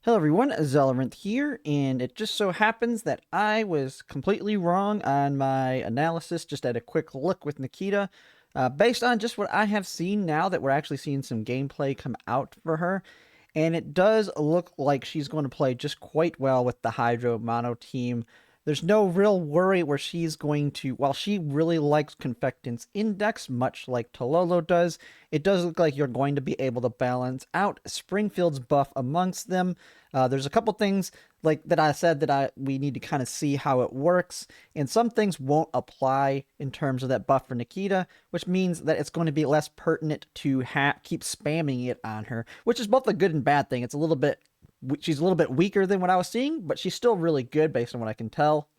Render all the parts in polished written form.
Hello everyone, Zelarinth here, and it just so happens that I was completely wrong on my analysis just at a quick look with Nikita. Based on just what I have seen now that we're actually seeing some gameplay come out for her, and it does look like she's going to play just quite well with the Hydro Mono team. There's no real worry where she's going to, while she really likes Confectance Index, much like Tololo does, it does look like you're going to be able to balance out Springfield's buff amongst them. There's a couple things like that I said that we need to kind of see how it works, and some things won't apply in terms of that buff for Nikita, which means that it's going to be less pertinent to keep spamming it on her, which is both a good and bad thing. It's a little bit she's a little bit weaker than what I was seeing, but she's still really good based on what I can tell.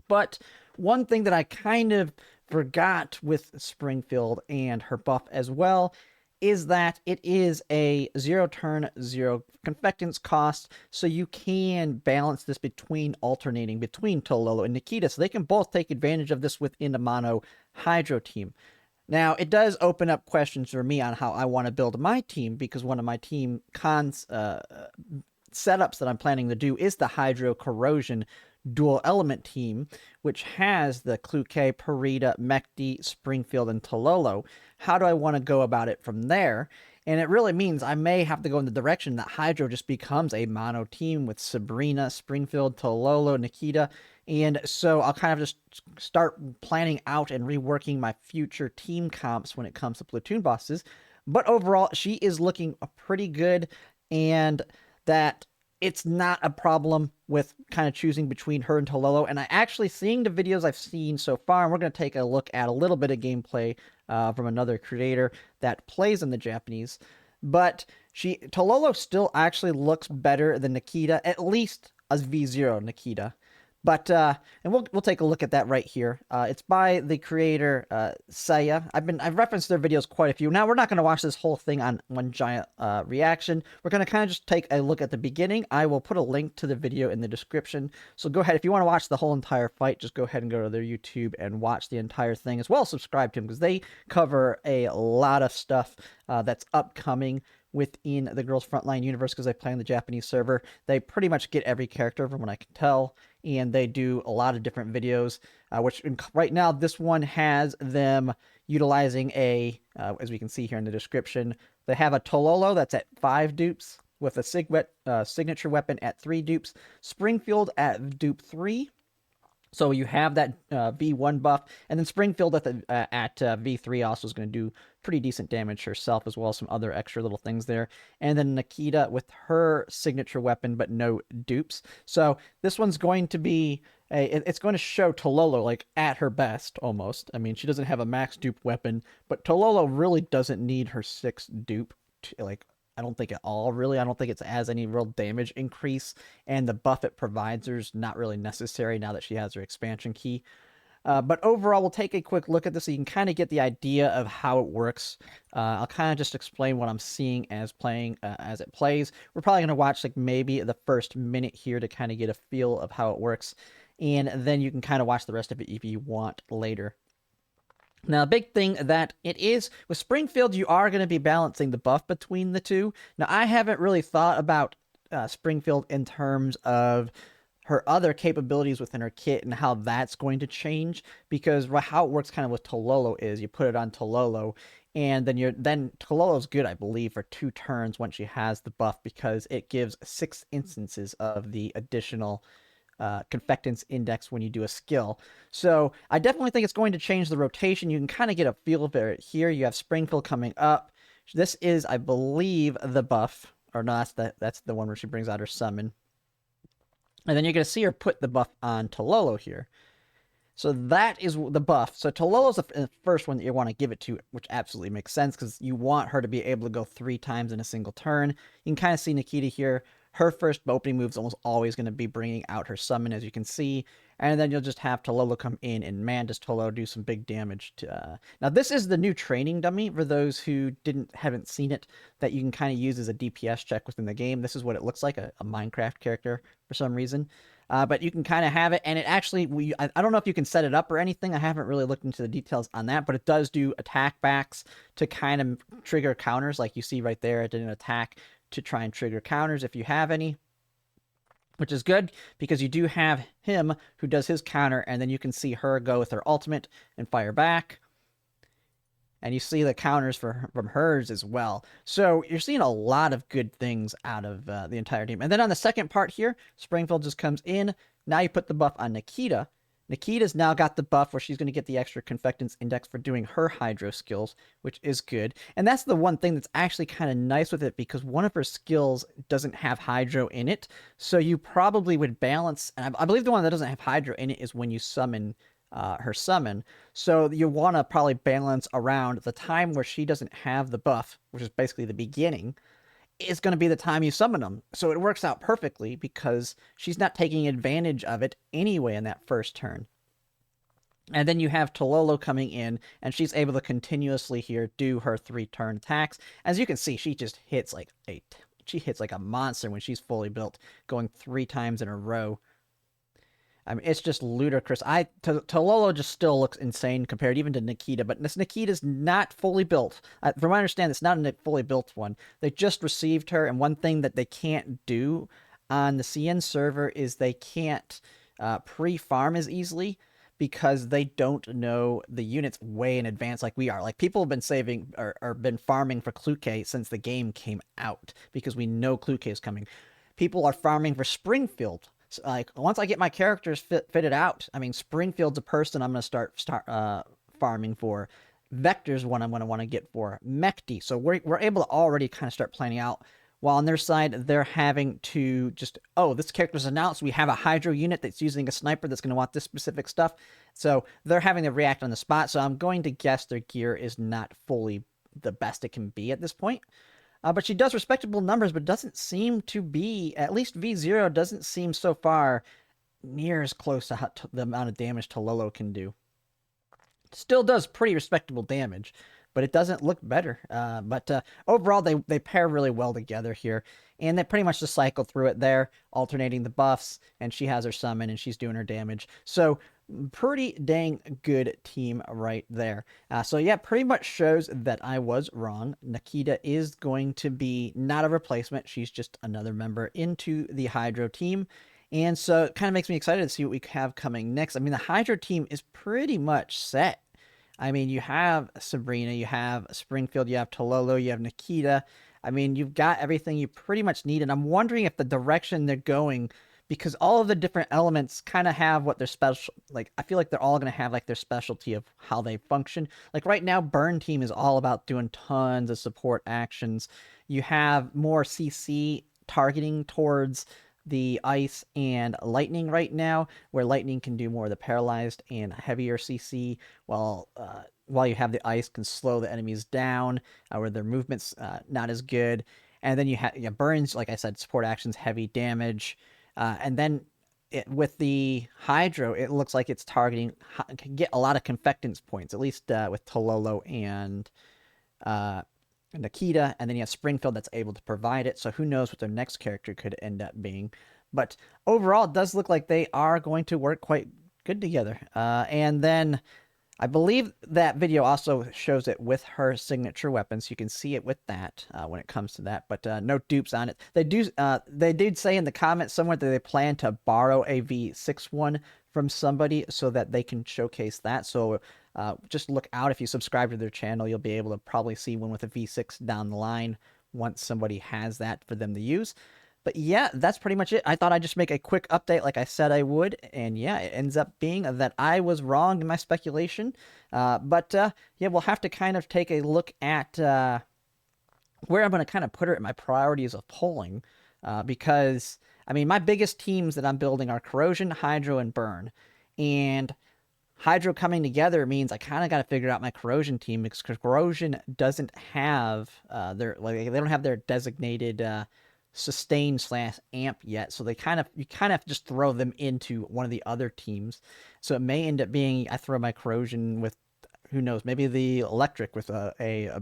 But one thing that I kind of forgot with Springfield and her buff as well is that it is a 0 turn, 0 confectance cost, so you can balance this between alternating between Tololo and Nikita, so they can both take advantage of this within the mono Hydro team. Now, it does open up questions for me on how I want to build my team, because one of my team setups that I'm planning to do is the Hydro Corrosion dual element team, which has the Kluke, Parita, Mekti, Springfield, and Tololo. How do I want to go about it from there? And it really means I may have to go in the direction that Hydro just becomes a mono team with Sabrina, Springfield, Tololo, Nikita. And so I'll kind of just start planning out and reworking my future team comps when it comes to platoon bosses. But overall, she is looking pretty good, and that it's not a problem with kind of choosing between her and Tololo. And I actually, seeing the videos I've seen so far, and we're going to take a look at a little bit of gameplay from another creator that plays in the Japanese. But Tololo still actually looks better than Nikita, at least as V0 Nikita. But and we'll take a look at that right here. It's by the creator Saya. I've referenced their videos quite a few. Now we're not going to watch this whole thing on one giant reaction. We're going to kind of just take a look at the beginning. I will put a link to the video in the description. So go ahead, if you want to watch the whole entire fight, just go ahead and go to their YouTube and watch the entire thing, as well as subscribe to them, because they cover a lot of stuff that's upcoming within the Girls Frontline universe, because they play on the Japanese server. They pretty much get every character from what I can tell, and they do a lot of different videos, which right now this one has them utilizing as we can see here in the description, they have a Tololo that's at 5 dupes with a signature weapon at 3 dupes, Springfield at dupe 3. So you have that V1 buff, and then Springfield at V3 also is going to do pretty decent damage herself, as well as some other extra little things there. And then Nikita with her signature weapon, but no dupes. So this one's going to be it's going to show Tololo like at her best almost. I mean, she doesn't have a max dupe weapon, but Tololo really doesn't need her 6 dupe I don't think at all, really. I don't think it has any real damage increase, and the buff it provides her is not really necessary now that she has her expansion key. But overall, we'll take a quick look at this so you can kind of get the idea of how it works. I'll kind of just explain what I'm seeing as it plays. We're probably going to watch like maybe the first minute here to kind of get a feel of how it works, and then you can kind of watch the rest of it if you want later. Now, a big thing that it is, with Springfield, you are going to be balancing the buff between the two. Now, I haven't really thought about Springfield in terms of her other capabilities within her kit and how that's going to change, because how it works kind of with Tololo is you put it on Tololo, and then Tololo's good, I believe, for 2 turns once she has the buff, because it gives 6 instances of the additional confectance index when you do a skill. So I definitely think it's going to change the rotation. You can kind of get a feel of it here. You have Springfield coming up. This is, I believe, the buff, or no, that's the one where she brings out her summon. And then you're going to see her put the buff on Tololo here. So that is the buff. So Tololo's the first one that you want to give it to, which absolutely makes sense, because you want her to be able to go 3 times in a single turn. You can kind of see Nikita here. Her first opening move is almost always going to be bringing out her summon, as you can see. And then you'll just have Tololo come in, and man, does Tololo do some big damage. Now, this is the new training dummy for those who haven't seen it, that you can kind of use as a DPS check within the game. This is what it looks like, a Minecraft character for some reason. But you can kind of have it, and it actually, I don't know if you can set it up or anything. I haven't really looked into the details on that, but it does do attack backs to kind of trigger counters, like you see right there. It did an attack to try and trigger counters if you have any, which is good because you do have him who does his counter, and then you can see her go with her ultimate and fire back. And you see the counters from hers as well. So you're seeing a lot of good things out of the entire team. And then on the second part here, Springfield just comes in. Now you put the buff on Nikita. Nikita's now got the buff where she's going to get the extra Confectance Index for doing her Hydro skills, which is good. And that's the one thing that's actually kind of nice with it, because one of her skills doesn't have Hydro in it. So you probably would balance, and I believe the one that doesn't have Hydro in it is when you summon her summon. So you want to probably balance around the time where she doesn't have the buff, which is basically the beginning, is going to be the time you summon them. So it works out perfectly because she's not taking advantage of it anyway in that first turn. And then you have Tololo coming in, and she's able to continuously here do her 3-turn attacks. As you can see, she just hits like a monster when she's fully built, going 3 times in a row. I mean, it's just ludicrous. Tololo just still looks insane compared even to Nikita, but this Nikita's not fully built. From what I understand, it's not a fully built one. They just received her, and one thing that they can't do on the CN server is they can't pre-farm as easily because they don't know the units way in advance like we are. Like, people have been saving or been farming for Kluke since the game came out because we know Kluke is coming. People are farming for Springfield. Like, once I get my characters fitted out, I mean, Springfield's a person I'm going to start farming for. Vector's one I'm going to want to get for. Mechty. So we're able to already kind of start planning out. While on their side, they're having to just, oh, this character's announced. We have a Hydro unit that's using a sniper that's going to want this specific stuff. So they're having to react on the spot. So I'm going to guess their gear is not fully the best it can be at this point. But she does respectable numbers, but doesn't seem to be, at least V0 doesn't seem so far near as close to the amount of damage Tololo can do. Still does pretty respectable damage, but it doesn't look better. But overall, they pair really well together here, and they pretty much just cycle through it there, alternating the buffs, and she has her summon, and she's doing her damage. So pretty dang good team right there. So yeah, pretty much shows that I was wrong. Nikita is going to be not a replacement. She's just another member into the Hydro team. And so it kind of makes me excited to see what we have coming next. I mean, the Hydro team is pretty much set. I mean, you have Sabrina, you have Springfield, you have Tololo, you have Nikita. I mean, you've got everything you pretty much need. And I'm wondering if the direction they're going, because all of the different elements kind of have what their special, like, I feel like they're all going to have like their specialty of how they function. Like right now, Burn Team is all about doing tons of support actions. You have more CC targeting towards the Ice and Lightning right now, where Lightning can do more of the paralyzed and heavier CC, while you have the Ice can slow the enemies down, where their movement's not as good. And then you have Burns, like I said, support actions, heavy damage. And then with the Hydro, it looks like it's targeting, can get a lot of Confectance points, at least with Tololo and Nikita. And then you have Springfield that's able to provide it. So who knows what their next character could end up being. But overall, it does look like they are going to work quite good together. And then I believe that video also shows it with her signature weapons. You can see it with that when it comes to that, but no dupes on it. They did say in the comments somewhere that they plan to borrow a V6 one from somebody so that they can showcase that. So just look out. If you subscribe to their channel, you'll be able to probably see one with a V6 down the line once somebody has that for them to use. But yeah, that's pretty much it. I thought I'd just make a quick update like I said I would. And yeah, it ends up being that I was wrong in my speculation. But yeah, we'll have to kind of take a look at where I'm going to kind of put her in my priorities of polling. Because, I mean, my biggest teams that I'm building are Corrosion, Hydro, and Burn. And Hydro coming together means I kind of got to figure out my Corrosion team, because Corrosion doesn't have they don't have their designated sustain / amp yet, so you kind of have to just throw them into one of the other teams. So it may end up being I throw my Corrosion with, who knows, maybe the electric with a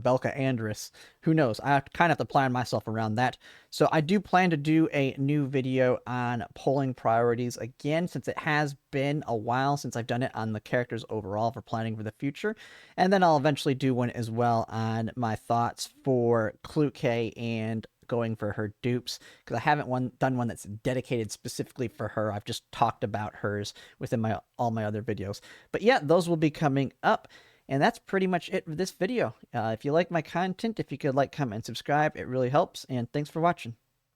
Belka Andrus. Who knows? I kind of have to plan myself around that. So I do plan to do a new video on polling priorities again, since it has been a while since I've done it on the characters overall for planning for the future. And then I'll eventually do one as well on my thoughts for Kluke and going for her dupes, because I haven't done one that's dedicated specifically for her. I've just talked about hers within all my other videos. But yeah, those will be coming up. And that's pretty much it for this video. If you like my content, if you could like, comment, and subscribe, it really helps. And thanks for watching.